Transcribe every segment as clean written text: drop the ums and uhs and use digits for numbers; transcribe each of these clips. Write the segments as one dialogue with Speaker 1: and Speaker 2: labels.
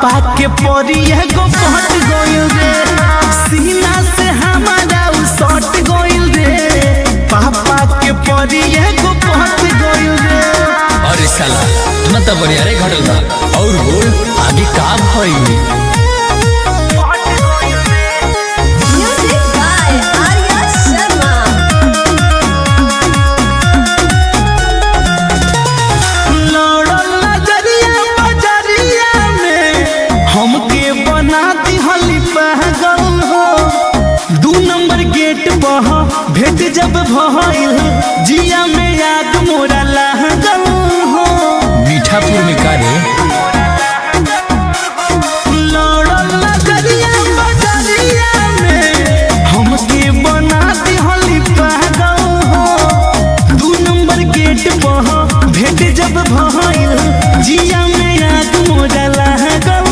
Speaker 1: पापा के परी एगो पट गइल रे, सीना से हमारा उ सट गइल रे। पापा के परी एगो पट गइल रे।
Speaker 2: अरे साला इतना तो बढ़िया रे घटल बा, और बोल आगे का भइल।
Speaker 1: हमके बना दिहली पागल हो, 2 नंबर गेट बह भेट जब भइल, जिया में आग मोरा लागल हो।
Speaker 2: मीठापुर में का रे
Speaker 1: लड़ल नजरिया बजरिया में, हमके बना दिहली पागल हो, 2 नंबर गेट बह भेट जब भइल, जिया में आग मोरा लागल।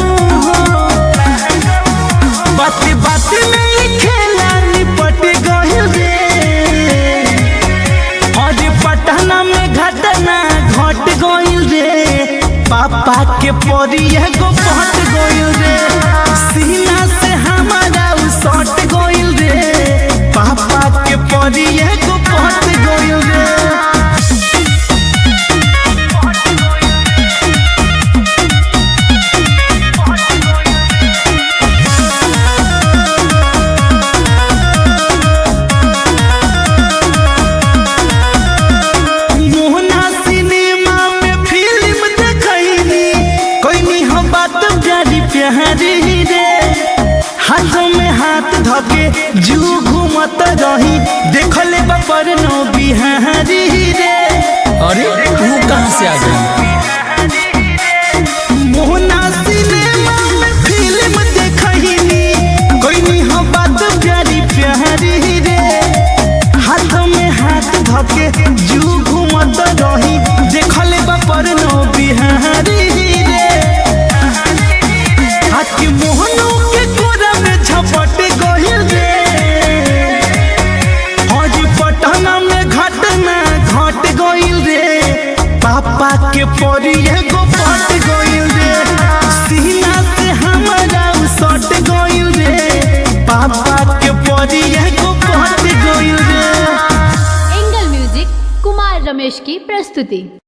Speaker 1: बात बात में खेला निपट गइल रे, और पटना में घटना घट गइल रे। पापा के परी एगो पट गइल रे, सीना से हमारा उ सट गइल रे। पापा के परी एगो पट गइल रे। हाथों में हाथ धके जू घूमत रही, देखले बपर नो बिहारी रे।
Speaker 2: अरे तू कहाँ से आ गई।
Speaker 1: मोहना सिनेमा में फिल्म देखनी, कोई नहीं हो बात प्यारी प्यारी रे। हाथों में हाथ धके जू घूमत रही, देखले बपर नो बिहारी रे। आके मोहनों के कोरा में झपट गइल रे, और पटना में घटना घट गइल रे। पापा के परी एगो पट गइल रे, सीना से हमारा उ सट गइल रे। पापा के परी एगो पट गइल रे।
Speaker 3: एंगल म्यूजिक कुमार रमेश की प्रस्तुति।